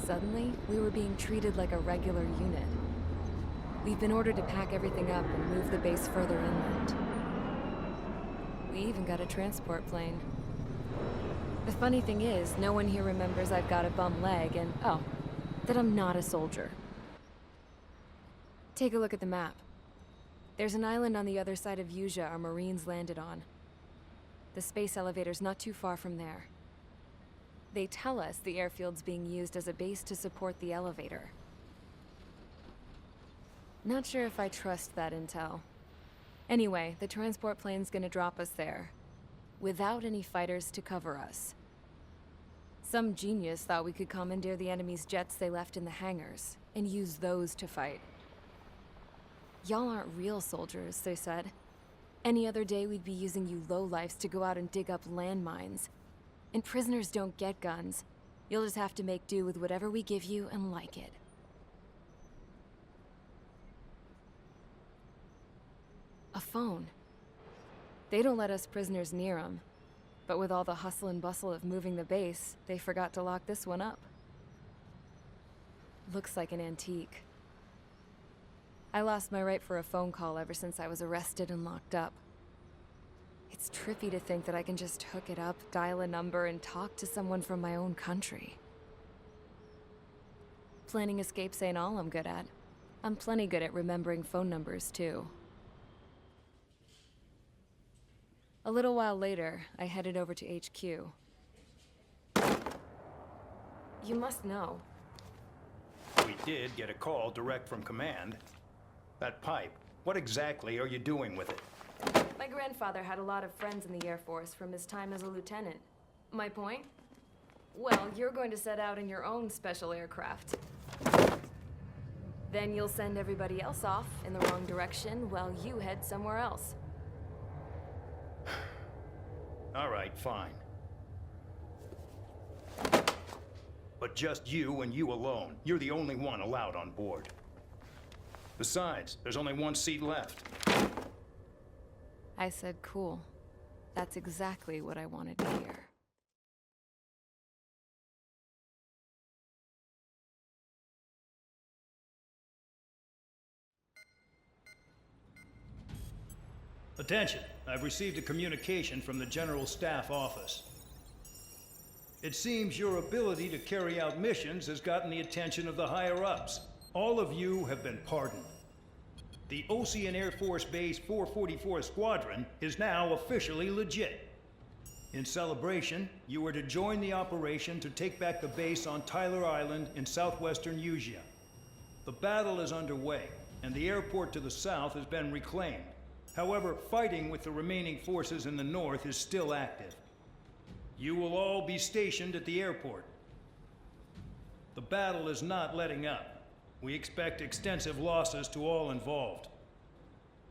suddenly, we were being treated like a regular unit. We've been ordered to pack everything up and move the base further inland. We even got a transport plane. The funny thing is, no one here remembers I've got a bum leg and, oh, that I'm not a soldier. Take a look at the map. There's an island on the other side of Usea our Marines landed on. The space elevator's not too far from there. They tell us the airfield's being used as a base to support the elevator. Not sure if I trust that intel. Anyway, the transport plane's gonna drop us there, without any fighters to cover us. Some genius thought we could commandeer the enemy's jets they left in the hangars, and use those to fight. Y'all aren't real soldiers, they said. Any other day we'd be using you lowlifes to go out and dig up landmines. And prisoners don't get guns. You'll just have to make do with whatever we give you and like it. A phone. They don't let us prisoners near them. But with all the hustle and bustle of moving the base, they forgot to lock this one up. Looks like an antique. I lost my right for a phone call ever since I was arrested and locked up. It's trippy to think that I can just hook it up, dial a number, and talk to someone from my own country. Planning escapes ain't all I'm good at. I'm plenty good at remembering phone numbers, too. A little while later, I headed over to HQ. You must know. We did get a call direct from command. That pipe, what exactly are you doing with it? My grandfather had a lot of friends in the Air Force from his time as a lieutenant. My point? Well, you're going to set out in your own special aircraft. Then you'll send everybody else off in the wrong direction while you head somewhere else. All right, fine. But just you and you alone. You're the only one allowed on board. Besides, there's only one seat left. I said cool. That's exactly what I wanted to hear. Attention, I've received a communication from the General Staff Office. It seems your ability to carry out missions has gotten the attention of the higher-ups. All of you have been pardoned. The Osean Air Force Base 444 Squadron is now officially legit. In celebration, you are to join the operation to take back the base on Tyler Island in southwestern Usea. The battle is underway, and the airport to the south has been reclaimed. However, fighting with the remaining forces in the north is still active. You will all be stationed at the airport. The battle is not letting up. We expect extensive losses to all involved.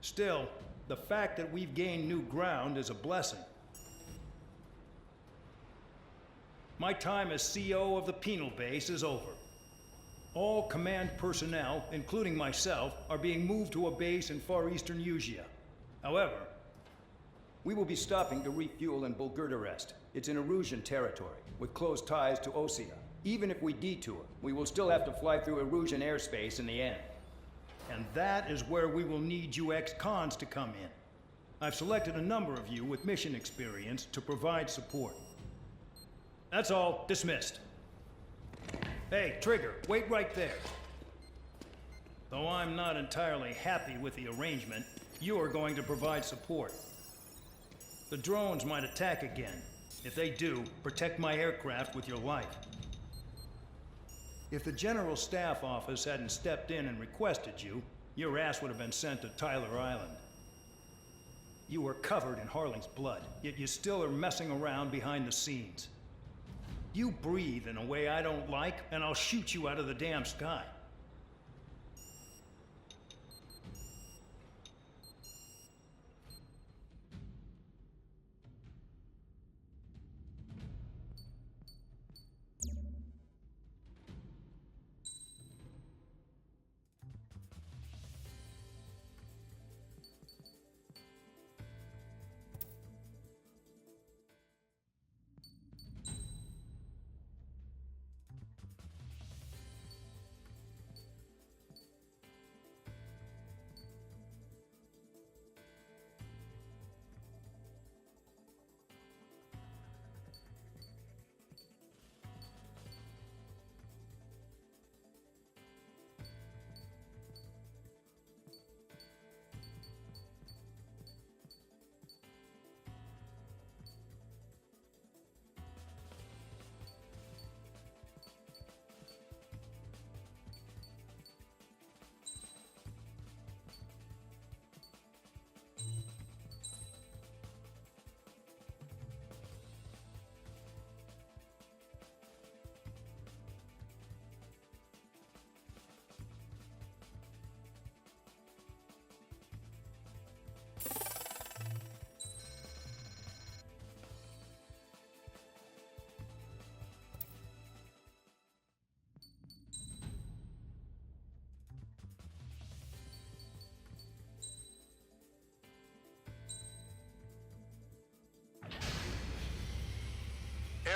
Still, the fact that we've gained new ground is a blessing. My time as CO of the penal base is over. All command personnel, including myself, are being moved to a base in far eastern Usea. However, we will be stopping to refuel in Bulgurdarest. It's in Erusian territory, with close ties to Osea. Even if we detour, we will still have to fly through Erusian airspace in the end. And that is where we will need you ex-cons to come in. I've selected a number of you with mission experience to provide support. That's all. Dismissed. Hey, Trigger, wait right there. Though I'm not entirely happy with the arrangement, you are going to provide support. The drones might attack again. If they do, protect my aircraft with your life. If the General Staff Office hadn't stepped in and requested you, your ass would have been sent to Tyler Island. You were covered in Harling's blood, yet you still are messing around behind the scenes. You breathe in a way I don't like, and I'll shoot you out of the damn sky.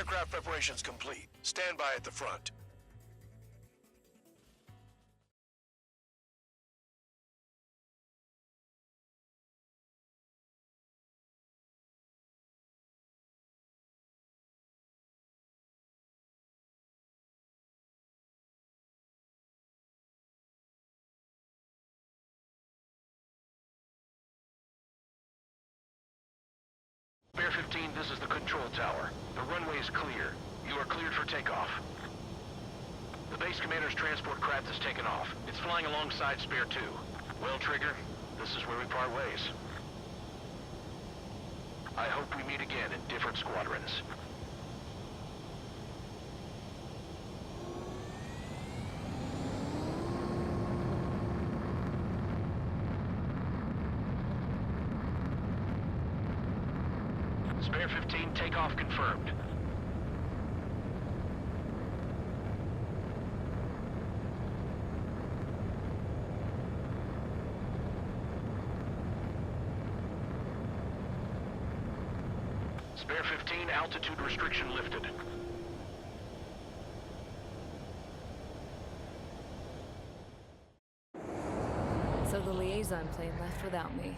Aircraft preparations complete. Stand by at the front. Bear 15, this is the control tower. The runway is clear. You are cleared for takeoff. The base commander's transport craft has taken off. It's flying alongside Spare 2. Well, Trigger, this is where we part ways. I hope we meet again in different squadrons. Spare 15, takeoff confirmed. Spare 15, altitude restriction lifted. So the liaison plane left without me.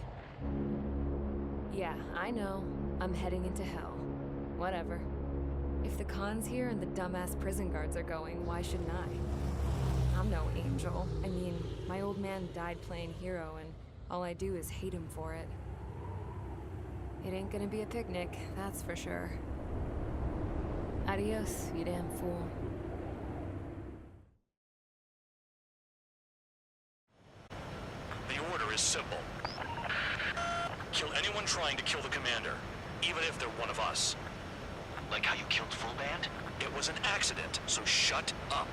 Yeah, I know. I'm heading into hell. Whatever. If the Khan's here and the dumbass prison guards are going, why shouldn't I? I'm no angel. I mean, my old man died playing hero, and all I do is hate him for it. It ain't gonna be a picnic, that's for sure. Adios, you damn fool. The order is simple. Kill anyone trying to kill the commander, even if they're one of us. Like how you killed Full Band? It was an accident, so shut up.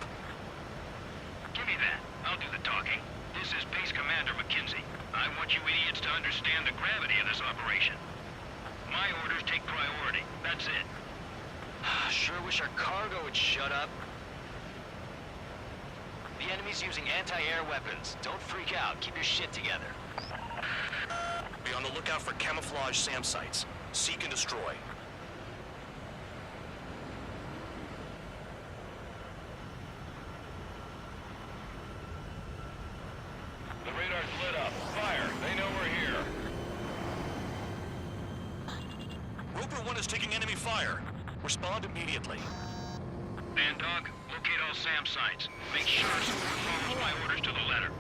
Give me that. I'll do the talking. This is Base Commander McKenzie. I want you idiots to understand the gravity of this operation. My orders take priority. That's it. Sure wish our cargo would shut up. The enemy's using anti-air weapons. Don't freak out. Keep your shit together. Be on the lookout for camouflage SAM sites. Seek and destroy. The radar's lit up. Fire. They know we're here. Roper 1 is taking enemy fire. Respond immediately. Band Dog, locate all SAM sites. Make sure support follows my orders to the letter.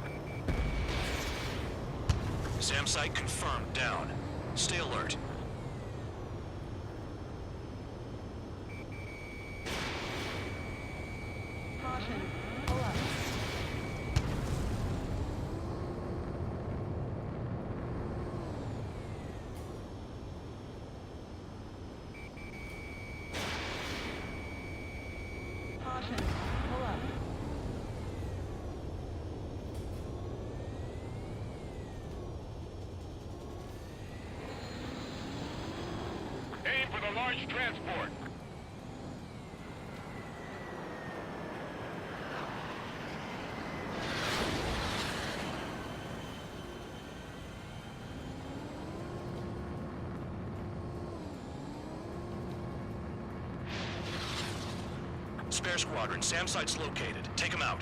SAM site confirmed. Down. Stay alert. Caution. Pull up. Caution. Pull up. Aim for the large transport. Spare squadron. SAM site's located. Take them out.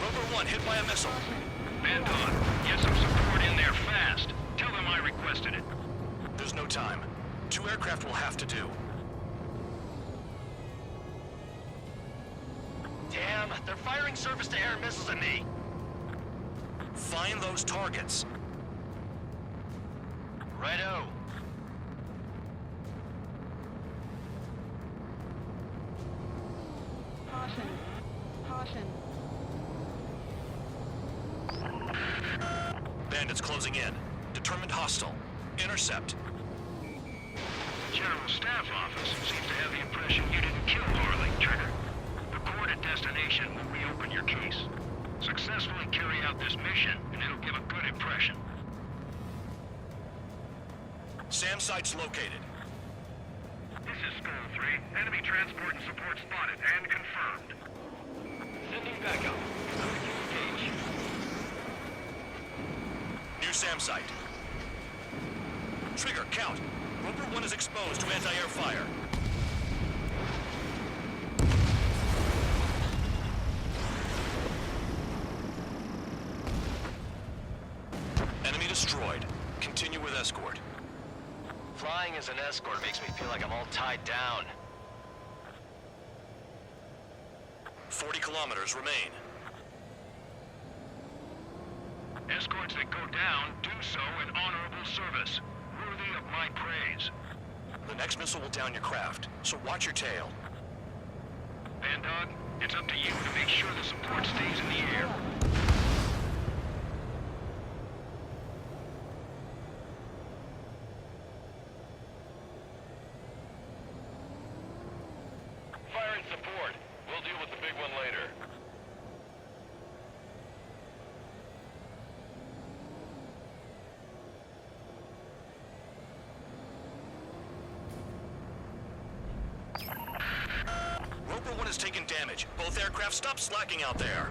Rover 1 hit by a missile. Band Dog, get some support in there fast. Tell them I requested it. There's no time. 2 aircraft will have to do. Damn, they're firing surface-to-air missiles at me. Find those targets. Righto. Caution. Caution. Bandits closing in. Determined hostile. Intercept. The General Staff Office seems to have the impression you didn't kill Harley, Trigger. The coordinate destination will reopen your case. Successfully carry out this mission, and it'll give a good impression. SAM site's located. This is Skull 3. Enemy transport and support spotted and confirmed. Sending backup. SAM site. Trigger, count. Roper 1 is exposed to anti-air fire. Enemy destroyed. Continue with escort. Flying as an escort makes me feel like I'm all tied down. 40 kilometers remain. Escorts that go down do so in honorable service, worthy of my praise. The next missile will down your craft, so watch your tail. Bandog, it's up to you to make sure the support stays in the air. Fire and support. We'll deal with the big one later. Roper 1 has taken damage. Both aircraft, stop slacking out there.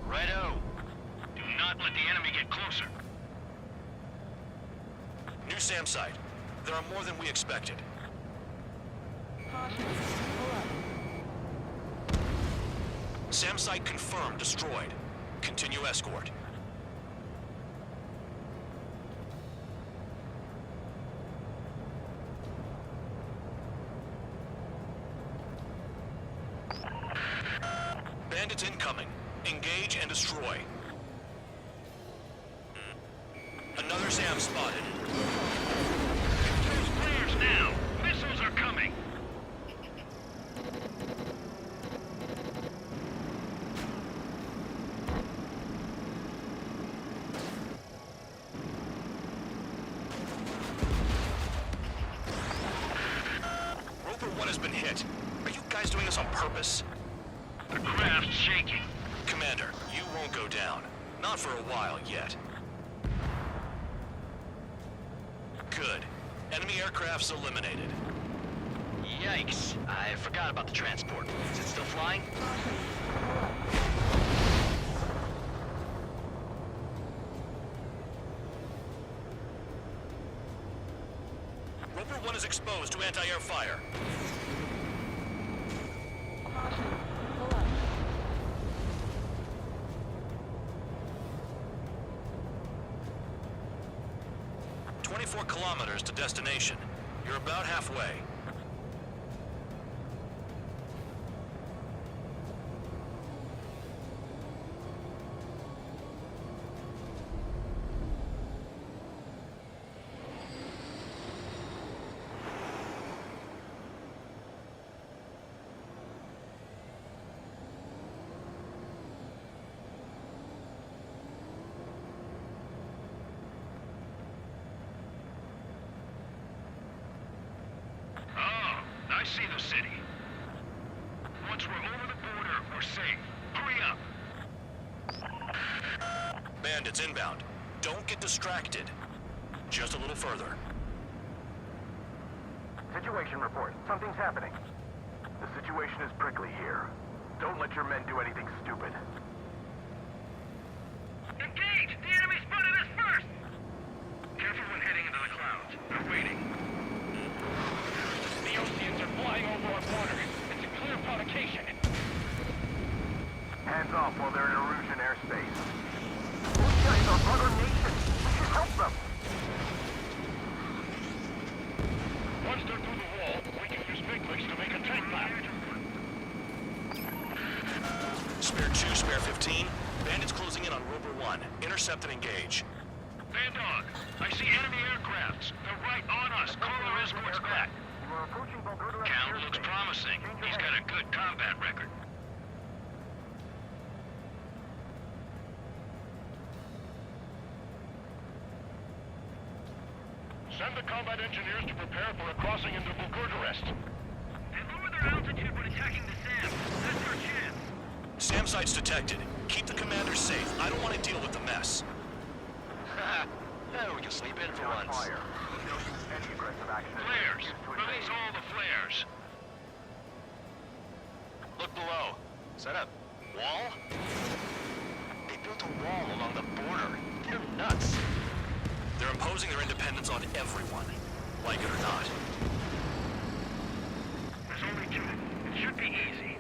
Righto. Do not let the enemy get closer. New SAM site. There are more than we expected. Caution. Pull up. SAM site confirmed destroyed. Continue escort. Bandits incoming. Engage and destroy. Another SAM spotted. Those flares now! Missiles are coming! Roper 1 has been hit. Are you guys doing this on purpose? The craft's shaking. Commander, you won't go down. Not for a while yet. Good. Enemy aircraft's eliminated. Yikes. I forgot about the transport. Is it still flying? Caution. Pull up. Roper 1 is exposed to anti-air fire. Caution. Pull up. 24 kilometers to destination. You're about halfway. Oh, I see the city. Once we're over the border, we're safe. Hurry up! Bandits inbound. Don't get distracted. Just a little further. Situation report. Something's happening. The situation is prickly here. Don't let your men do anything stupid. Engage! The enemy spotted us first! Careful when heading into the clouds. They're waiting. The Oseans are flying over our border. It's a clear provocation. Hands off while they're in Erusian airspace. Osia is our brother nation. We should help them. Once they're through the wall, we can use big legs to make a tank lap. Spare 2, spare 15. Bandits closing in on Roper 1. Intercept and engage. Bandog, I see enemy aircrafts. They're right on us. Call our escorts back. Count looks promising. He's got a good combat record. Send the combat engineers to prepare for a crossing into Bulgurdarest. And lower their altitude when attacking the SAM. That's our chance. SAM site's detected. Keep the commander safe. I don't want to deal with the mess. We can sleep in for once. Flares! Release all the flares! Look below. Is that a wall? They built built a wall along the border. They're nuts. They're imposing their independence on everyone, like it or not. There's only two. It should be easy.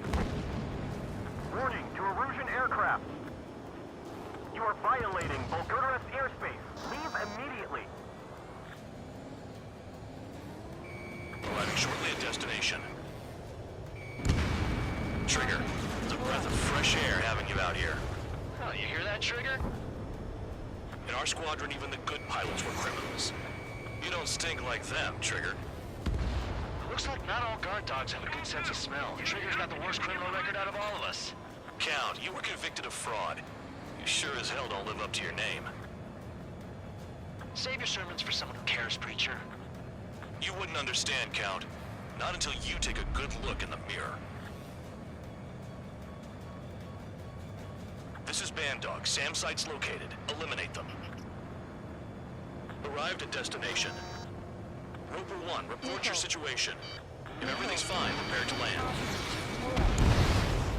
Warning to Erusian aircraft. You are violating Bulgurist airspace. Leave immediately. Arriving shortly at destination. Trigger, it's a breath of fresh air having you out here. Oh, you hear that, Trigger? In our squadron, even the good pilots were criminals. You don't stink like them, Trigger. It looks like not all guard dogs have a good sense of smell. Trigger's got the worst criminal record out of all of us. Count, you were convicted of fraud. You sure as hell don't live up to your name. Save your sermons for someone who cares, preacher. You wouldn't understand, Count. Not until you take a good look in the mirror. This is Band Dog. SAM site's located. Eliminate them. Arrived at destination. Roper 1, report your situation. If everything's fine, prepare to land.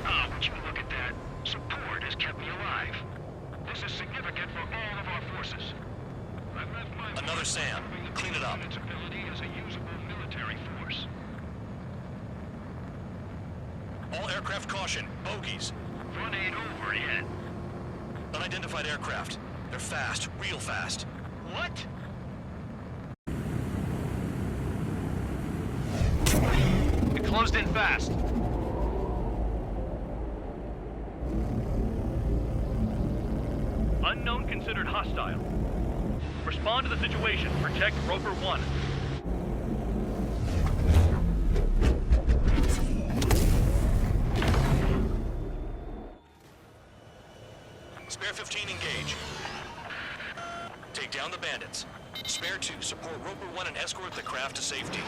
Oh, would you look at that? Support has kept me alive. This is significant for all of our forces. I've left my Another SAM. Clean it up. its ability as a usable military force. All aircraft caution. Bogies. Run ain't over yet. Unidentified aircraft. They're fast. Real fast. What? It closed in fast. Unknown considered hostile. Respond to the situation. Protect Roper 1. Spare 15, engage. Take down the bandits. Spare 2, support Roper 1 and escort the craft to safety.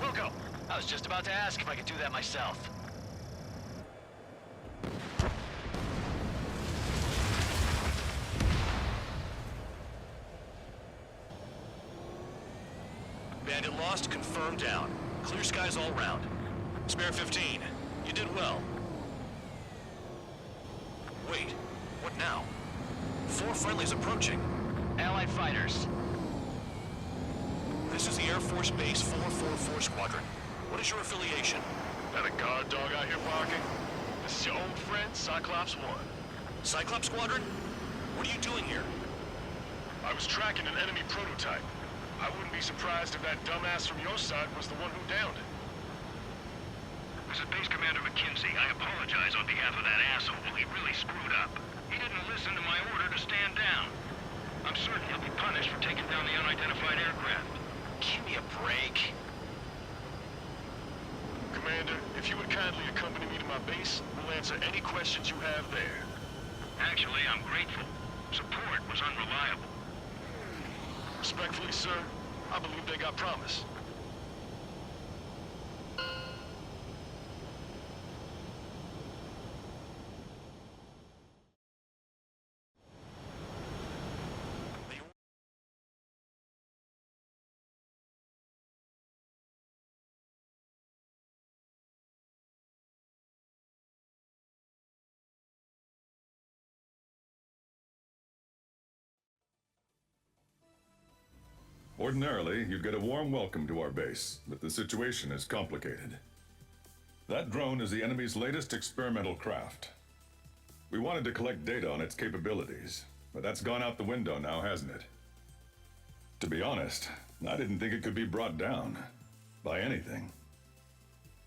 We'll go. I was just about to ask if I could do that myself. Bandit lost, confirmed down. Clear skies all round. Spare 15. You did well. Wait, what now? 4 friendlies approaching. Allied fighters. This is the Air Force Base 444 Squadron. What is your affiliation? That a guard dog out here barking? This is your old friend, Cyclops 1. Cyclops Squadron? What are you doing here? I was tracking an enemy prototype. I wouldn't be surprised if that dumbass from your side was the one who downed it. This is Base Commander McKinsey. I apologize on behalf of that asshole. He really screwed up. He didn't listen to my order to stand down. I'm certain he'll be punished for taking down the unidentified aircraft. Give me a break. Commander, if you would kindly accompany me to my base, we'll answer any questions you have there. Actually, I'm grateful. Support was unreliable. Respectfully, sir, I believe they got promise. Ordinarily, you'd get a warm welcome to our base, but the situation is complicated. That drone is the enemy's latest experimental craft. We wanted to collect data on its capabilities, but that's gone out the window now, hasn't it? To be honest, I didn't think it could be brought down by anything.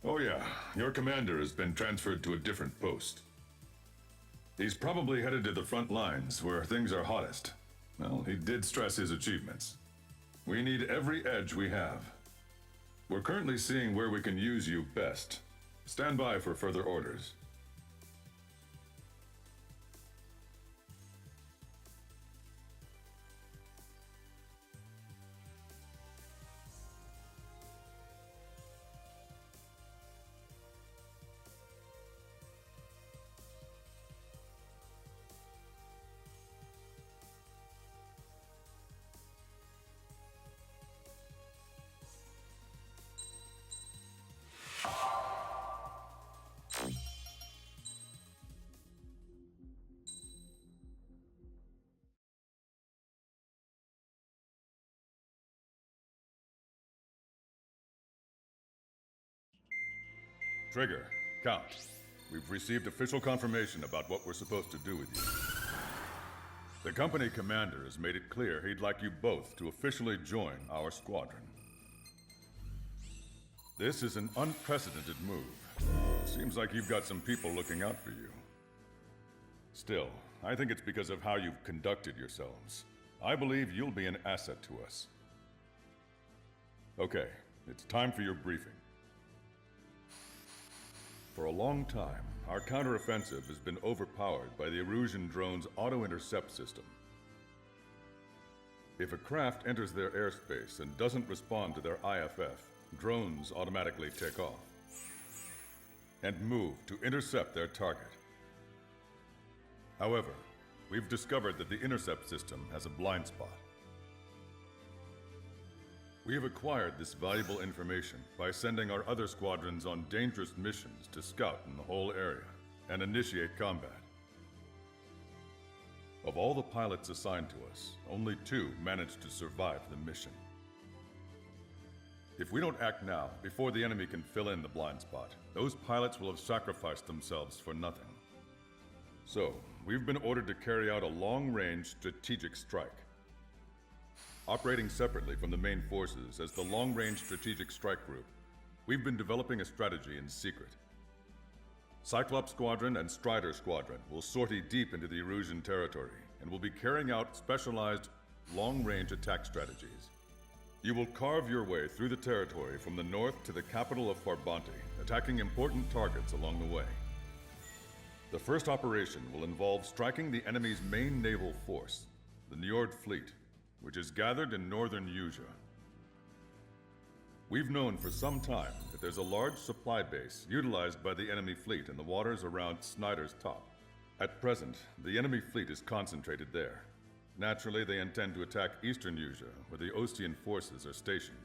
Oh yeah, your commander has been transferred to a different post. He's probably headed to the front lines, where things are hottest. Well, he did stress his achievements. We need every edge we have. We're currently seeing where we can use you best. Stand by for further orders. Trigger, Count. We've received official confirmation about what we're supposed to do with you. The company commander has made it clear he'd like you both to officially join our squadron. This is an unprecedented move. Seems like you've got some people looking out for you. Still, I think it's because of how you've conducted yourselves. I believe you'll be an asset to us. Okay, it's time for your briefing. For a long time, our counteroffensive has been overpowered by the Erusian drone's auto-intercept system. If a craft enters their airspace and doesn't respond to their IFF, drones automatically take off and move to intercept their target. However, we've discovered that the intercept system has a blind spot. We have acquired this valuable information by sending our other squadrons on dangerous missions to scout in the whole area and initiate combat. Of all the pilots assigned to us, only 2 managed to survive the mission. If we don't act now, before the enemy can fill in the blind spot, those pilots will have sacrificed themselves for nothing. So, we've been ordered to carry out a long-range strategic strike. Operating separately from the main forces as the Long-Range Strategic Strike Group, we've been developing a strategy in secret. Cyclops Squadron and Strider Squadron will sortie deep into the Erusian territory and will be carrying out specialized long-range attack strategies. You will carve your way through the territory from the north to the capital of Farbanti, attacking important targets along the way. The first operation will involve striking the enemy's main naval force, the Njord Fleet, which is gathered in northern Usea. We've known for some time that there's a large supply base utilized by the enemy fleet in the waters around Snyder's Top. At present, the enemy fleet is concentrated there. Naturally, they intend to attack eastern Usea, where the Ostian forces are stationed.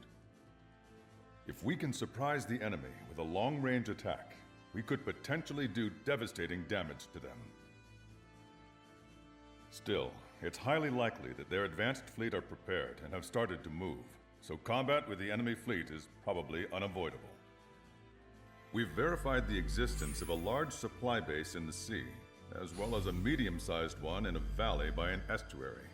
If we can surprise the enemy with a long-range attack, we could potentially do devastating damage to them. Still, it's highly likely that their advanced fleet are prepared and have started to move, so combat with the enemy fleet is probably unavoidable. We've verified the existence of a large supply base in the sea, as well as a medium-sized one in a valley by an estuary.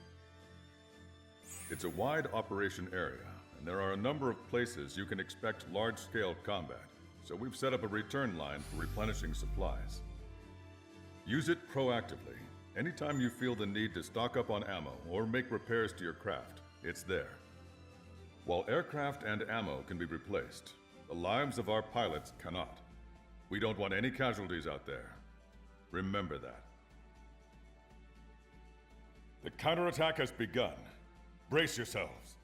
It's a wide operation area, and there are a number of places you can expect large-scale combat, so we've set up a return line for replenishing supplies. Use it proactively. Anytime you feel the need to stock up on ammo or make repairs to your craft, it's there. While aircraft and ammo can be replaced, the lives of our pilots cannot. We don't want any casualties out there. Remember that. The counterattack has begun. Brace yourselves.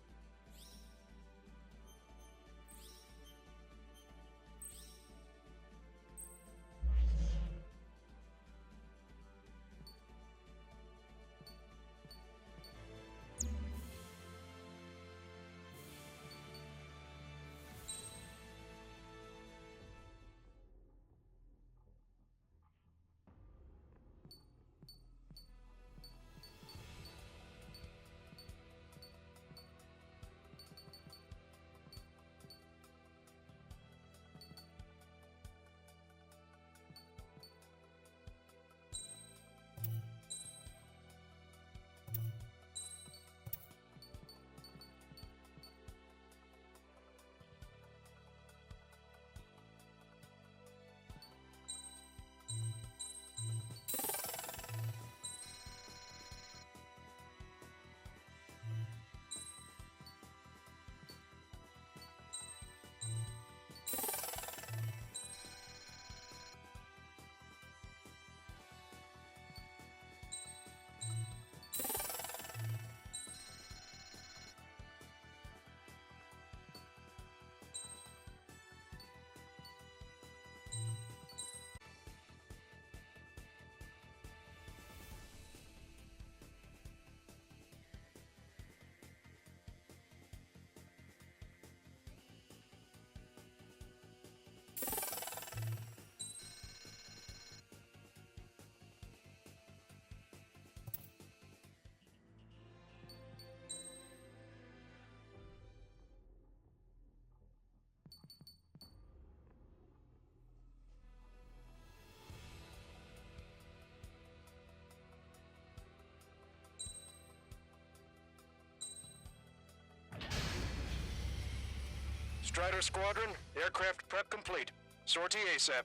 Strider Squadron, aircraft prep complete. Sortie ASAP.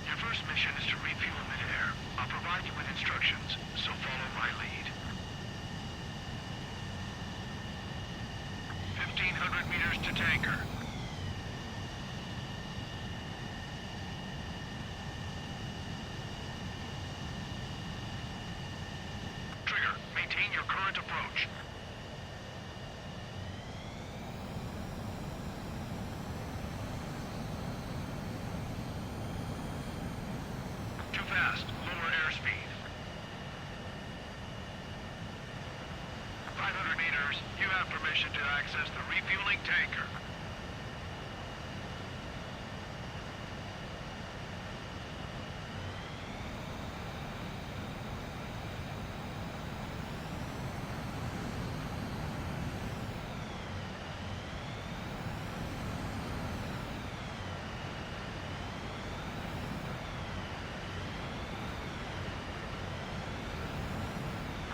Your first mission is to refuel midair. I'll provide you with instructions, so follow my lead. 1,500 meters to tanker. Trigger, maintain your current approach. Too fast. Lower airspeed. 500 meters. You have permission to access the refueling tanker.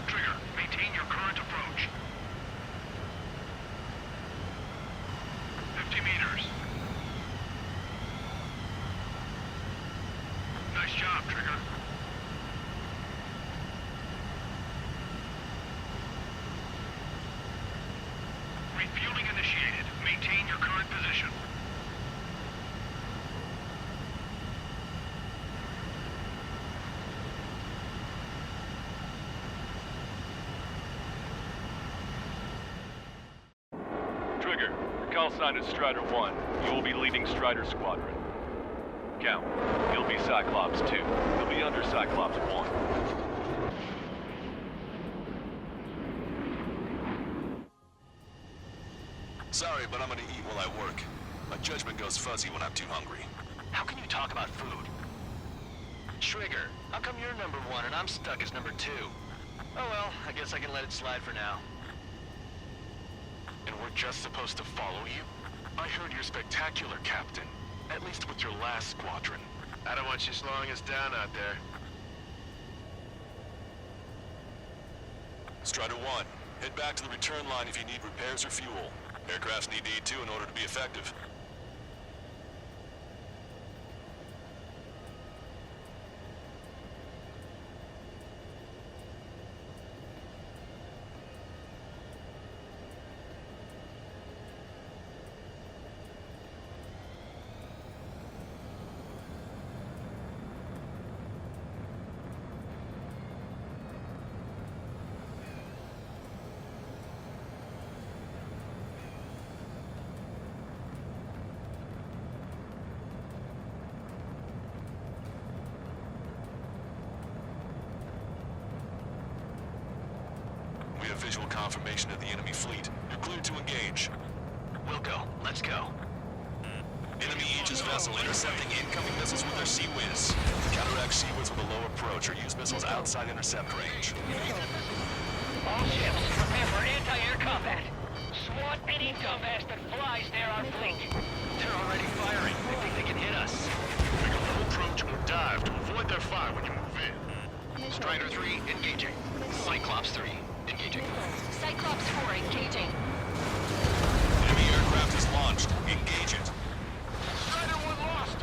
Trigger, maintain your current approach. 50 meters. Nice job, Trigger. Refueling initiated. Maintain your current position. Trigger, your call sign is Strider 1. You will be leading Strider Squadron. Count, you'll be Cyclops 2. You'll be under Cyclops 1. Sorry, but I'm gonna eat while I work. My judgment goes fuzzy when I'm too hungry. How can you talk about food? Trigger, how come you're number 1 and I'm stuck as number 2? Oh well, I guess I can let it slide for now. And we're just supposed to follow you? I heard you're spectacular, Captain. At least with your last squadron. I don't want you slowing us down out there. Strider 1, head back to the return line if you need repairs or fuel. Aircrafts need E2 in order to be effective. We have visual confirmation of the enemy fleet. You're cleared to engage. We'll go. Let's go. Enemy Aegis vessel intercepting incoming missiles with their Sea Whiz. Counteract Sea Whiz with a low approach or use missiles outside intercept range. All ships, prepare for anti-air combat. Swat any dumbass that flies near our fleet. They're already firing. They think they can hit us. Make a low approach or dive to avoid their fire when you move in. Strider 3, engaging. Cyclops 3, engaging. Cyclops 4 engaging. Enemy aircraft is launched. Engage it. Strider 1 lost!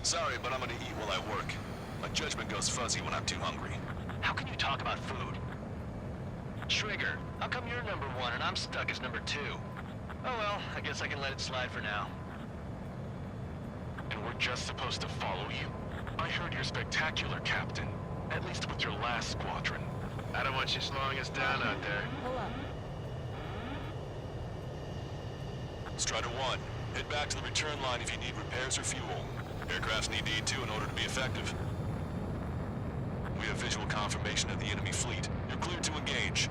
Sorry, but I'm gonna eat while I work. My judgment goes fuzzy when I'm too hungry. How can you talk about food? Trigger, how come you're number 1 and I'm stuck as number 2? Oh well, I guess I can let it slide for now. And we're just supposed to follow you? I heard you're spectacular, Captain. At least with your last squadron. I don't want you slowing us down out there. Pull up. Strider 1, head back to the return line if you need repairs or fuel. Aircrafts need E2 in order to be effective. We We have visual confirmation of the enemy fleet. You're cleared to engage.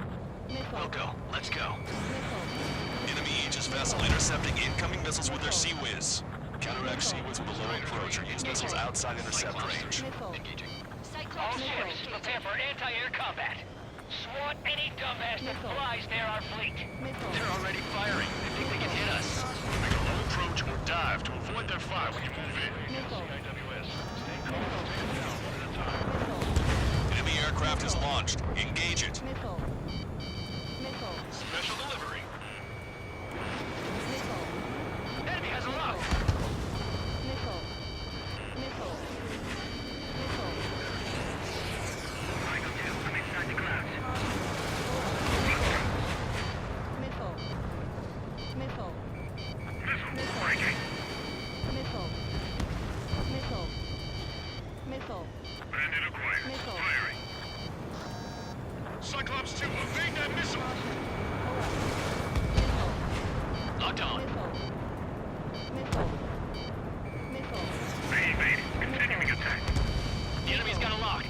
We'll go. Let's go. Enemy Aegis vessel intercepting incoming missiles with their Sea Whiz. Counteract Sea Whiz with a low approach or use missiles outside intercept range. Engaging. All ships, prepare for anti-air combat. SWAT any dumbass that flies near our fleet. They're already firing. They think they can hit us. Make a low approach or dive to avoid their fire when you move in. CIWS. Stay calm. Take them down one at a time. Enemy aircraft is launched. Engage it. Special delivery. Enemy has a lock. I'm inside the clouds. Bandit acquired. Firing. Cyclops 2, evade that missile! Locked on. They evaded. Continuing attack. The enemy's got a lock.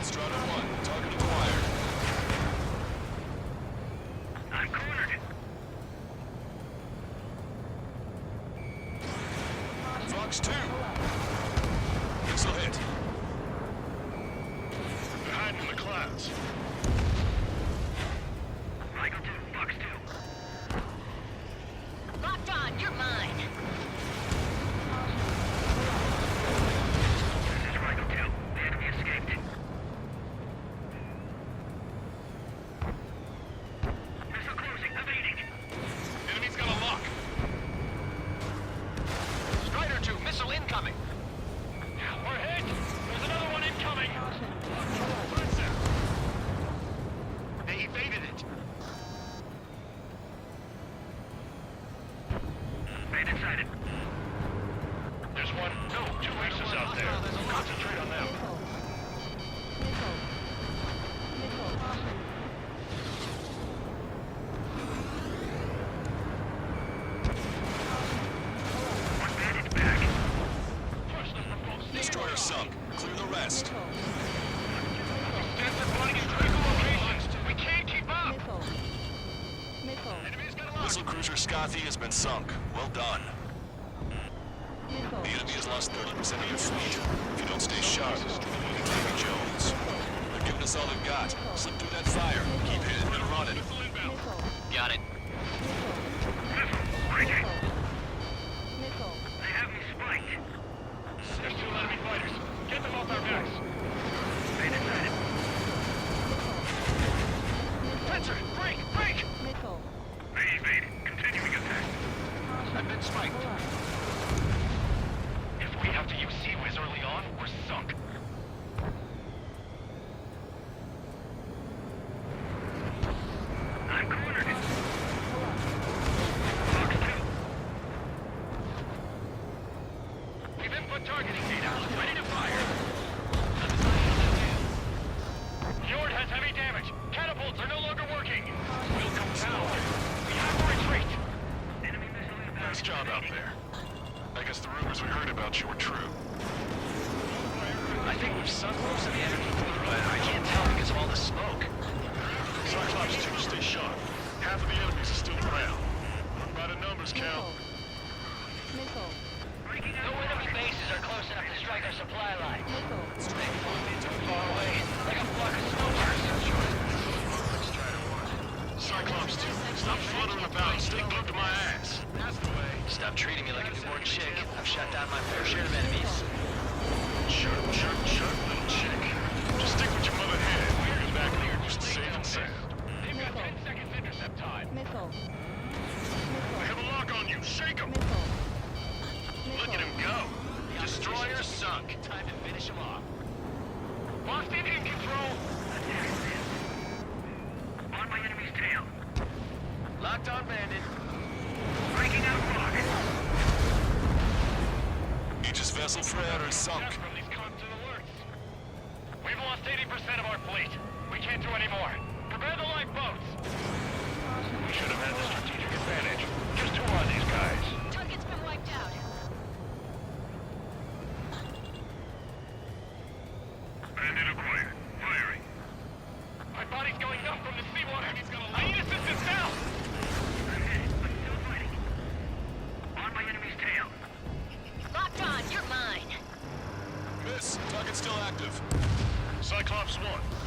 Strider 1, target acquired. I'm cornered. Fox 2. Missile hit. They're hiding in the clouds. Michael 2, Fox 2. Locked on, you're mine. This is Michael 2. The enemy escaped. Missile closing. Evading. Enemy's got a lock. Strider 2, missile incoming. We're hit. There's another one incoming. They evaded it. Bandit sighted. There's one. No, two aces out there. Concentrate on them. One bandit back. Destroyer sunk. Clear the rest. Stats are flooding in critical locations. We can't keep up. Enemy's got a lock. Missile cruiser Scothy has been sunk. Well done. The enemy has lost 30% of your fleet. If you don't stay sharp, you'll be Davy Jones. They're giving us all they've got. Slip through that fire. Keep hitting and running. Got it. Breaking. They have me spiked. There's two enemy fighters. Get them off our backs. Bandit sighted. Fencer, break, break! They evaded. Continuing attack. I've been spiked. If we have to use Sea Whiz early on, we're sunk. I'm cornered. Fox 2. We've input targeting data. Ready to fire. Fjord has heavy damage. Catapults are no longer working. We'll come down. We have to retreat. Enemy missile inbound. Nice job out there. I guess the rumors we heard about you were true. I think we've sunk most of the enemy fleet, but I can't tell because of all the smoke. Cyclops 2, stay sharp. Half of the enemies are still around. By the numbers, Cal. No enemy bases are close enough to strike our supply line. Too far away, like a flock of smokers. Cyclops 2, stop fluttering about and stay glued to my ass. That's the way. Stop treating me like a newborn chick. I've shot down my fair share of enemies. Chirp, chirp, chirp, little chick. Just stick with your mother head. We'll be back here just safe and sound. They've got 10 seconds intercept time. They have a lock on you. Shake them. Look at him go. Destroyer sunk. Time to finish him off. Lost engine control. On my enemy's tail. Locked on, Bandit. Breaking out lock. Aegis vessel Freya is sunk. That's from these constant alerts. We've lost 80% of our fleet. We can't do any more. Prepare the lifeboats. We should have had the strategic advantage. Just who are these guys? Target's been wiped out.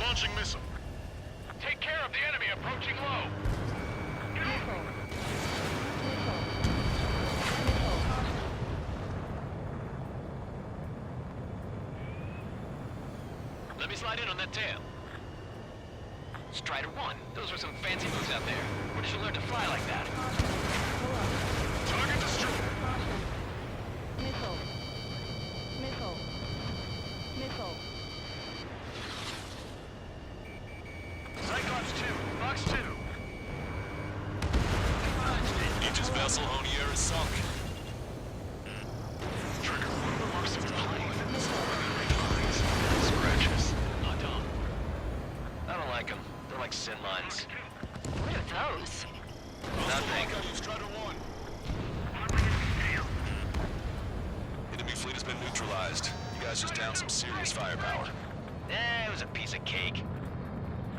Launching missile. Take care of the enemy approaching low. Missile. Let me slide in on that tail. Strider 1, those were some fancy moves out there. Where did you learn to fly like that? Target destroyed. Missile. Missile. Missile. Cyclops 2, Fox 2. Aegis vessel Honier is sunk. Trigger, one of the marks of the plane. Scratches. Not done. I don't like them. They're like sin lines. What are those? Nothing. Strider 1. Enemy fleet has been neutralized. You guys just downed some serious firepower. It was a piece of cake.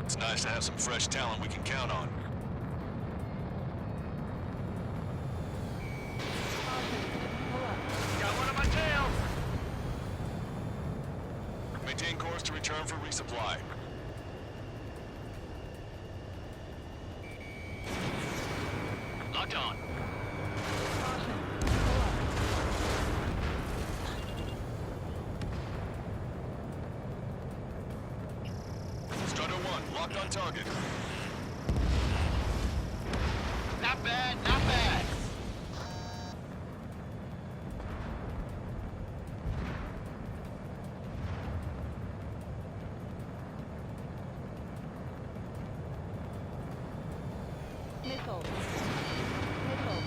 It's nice to have some fresh talent we can count on. Got one on my tail. Maintain course to return for resupply. Locked on. Strider 1, locked on target. Not bad, not bad. Missile. Missile.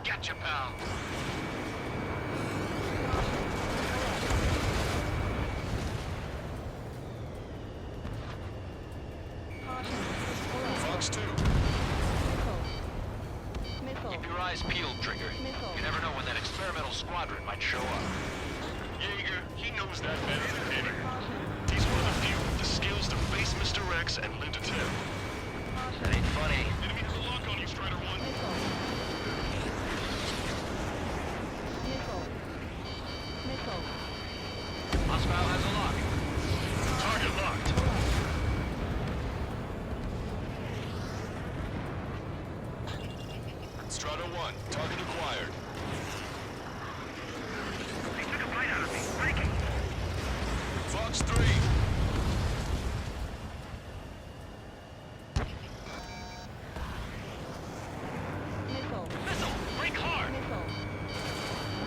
Gotcha, pal. Fox 2. Missile. Keep your eyes peeled, Trigger. Missile. You never know when that experimental squadron might show up. Jaeger, he knows that better than anyone. He's one of the few with the skills to face Mr. Rex and live to tell. That ain't funny. Enemy has a lock on you, Strider 1. Missile. Missile. Missile. Hostile has a lock. Target locked. Strider 1, target acquired. They took a bite out of me. Breaking. Fox 3. Missile. Missile. Break hard. Missile.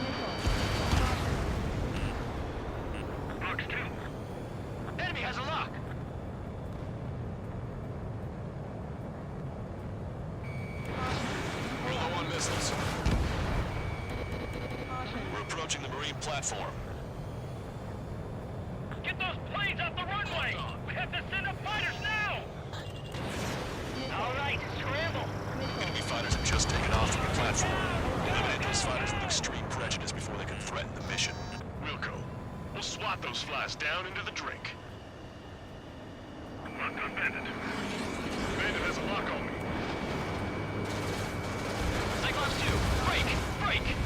Missile. Fox 2. Enemy has a lock. We're low on missiles. We're approaching the marine platform. Get those planes off the runway. We have to send up fighters now. All right, scramble. Enemy fighters have just taken off from the platform. Eliminate those fighters with extreme prejudice before they can threaten the mission. Wilco, we'll swat those flies down into the drink. Locked on Bandit. Bandit has a lock on me. Cyclops 2, break, break.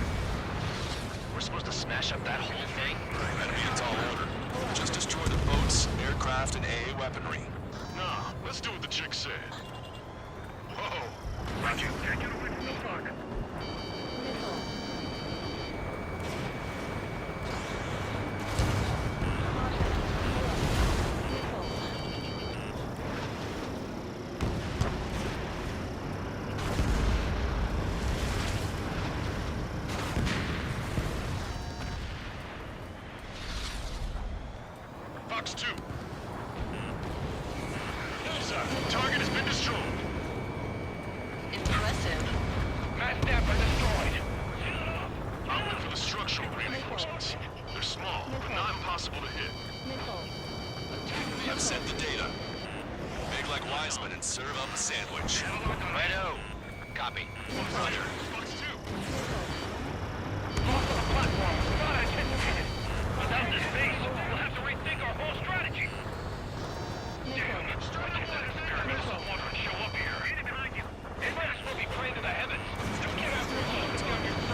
We're supposed to smash up that whole thing? That'd be a tall order. Just destroy the boats, aircraft, and AA weaponry. Nah, let's do what the chick said. Whoa! Roger, can't get away from the lock. Missile. Fox 2. Sir, target has been destroyed. Impressive. Mass Dapper destroyed. I'll look for the structural reinforcements. They're small, but not impossible to hit. Missile. I've sent the data. Make like Wiseman and serve up a sandwich. Righto. Copy. Roger. Fox 2. Off the platform. Not anticipated. Without this base, we'll have to rethink our whole strategy. Damn, Strider 1 is there. Missile won't show up here. It might as well be praying to the heavens. Get after it.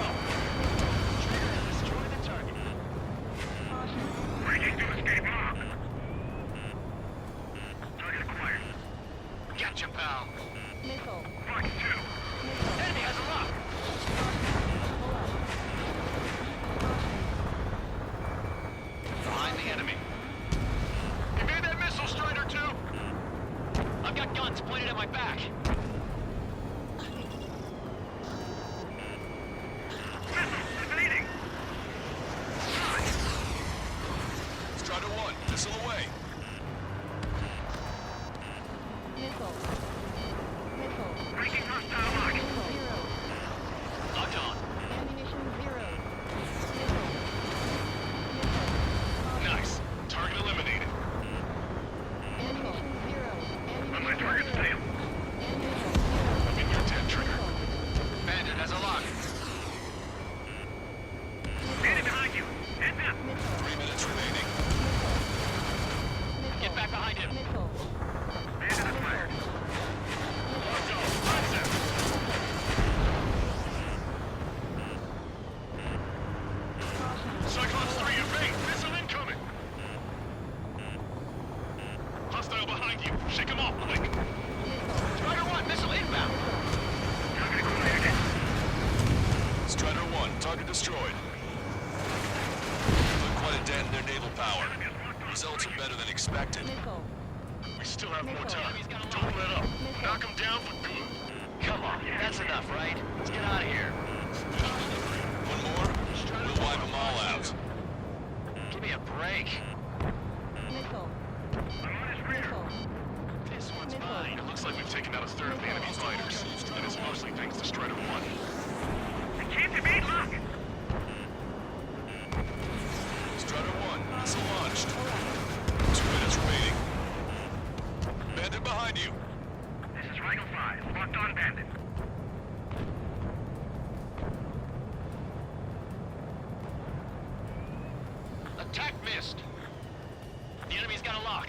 Strider 1, target destroyed. Put quite a dent in their naval power. Results are better than expected. We still have more time. Don't let up. Knock them down for good. Come on, that's enough, right? Let's get out of here. One more, we'll wipe them all out. Give me a break. This one's mine. It looks like we've taken out a third of the enemy fighters, and it's mostly thanks to Strider 1. Strider 1, missile launched. 2 minutes remaining. Bandit behind you. This is Rhino 5. Locked on Bandit. Attack missed. The enemy's got a lock.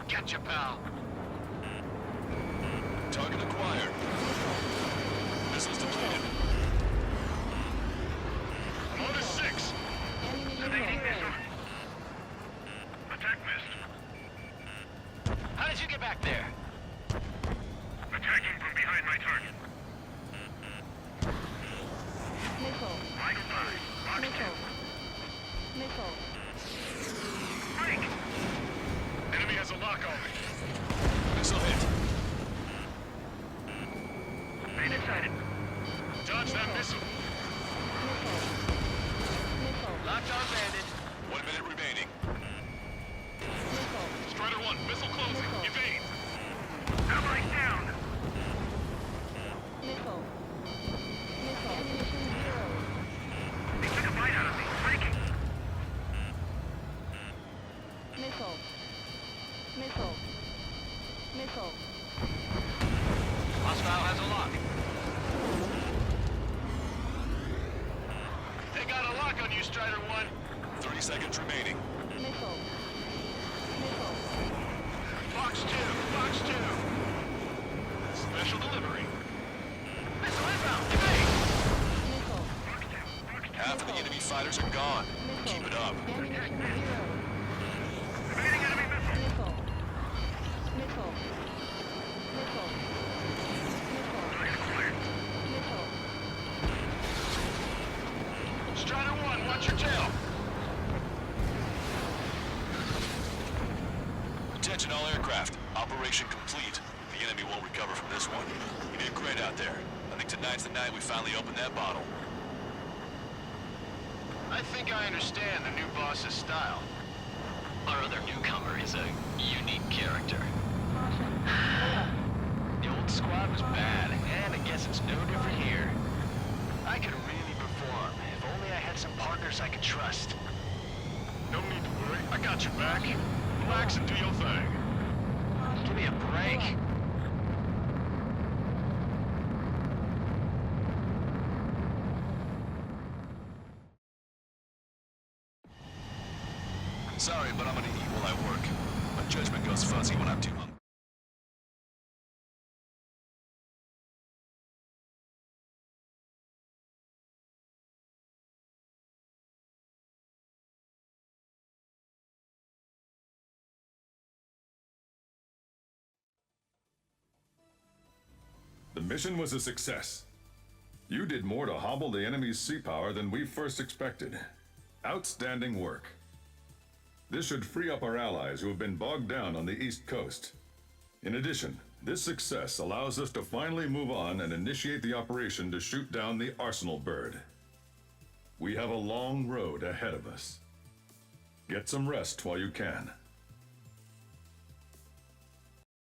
Gotcha, pal. Target acquired. Missiles deployed. I'm on to 6. Attack missed. How did you get back there? Attacking from behind my target. Rhino 5. Box 2. Break! Enemy has a lock on me. Missile hit. Bandit sighted. Dodge that missile. Locked on Bandit. 1 minute remaining. Strider 1, missile closing. Evade. Allies down. They took a bite out of me. Breaking. Hostile has a lock. They got a lock on you, Strider 1. 30 seconds remaining. Box 2, box 2. Special delivery. Missile inbound. Evade. Half of the enemy fighters are gone. Keep it up. Evading enemy missile. Target acquired. Strider 1, watch your tail. Attention all aircraft. Operation complete. The enemy won't recover from this one. You did great out there. I think tonight's the night we finally open that bottle. I think I understand the new boss's style. Our other newcomer is a unique character. The old squad was bad, and I guess it's no different here. I could really perform if only I had some partners I could trust. No need to worry. I got your back. Relax and do your thing. Give me a break. Sorry, but I'm gonna eat while I work. My judgment goes fuzzy when I'm too hungry. The mission was a success. You did more to hobble the enemy's sea power than we first expected. Outstanding work. This should free up our allies who have been bogged down on the East Coast. In addition, this success allows us to finally move on and initiate the operation to shoot down the Arsenal bird. We have a long road ahead of us. Get some rest while you can.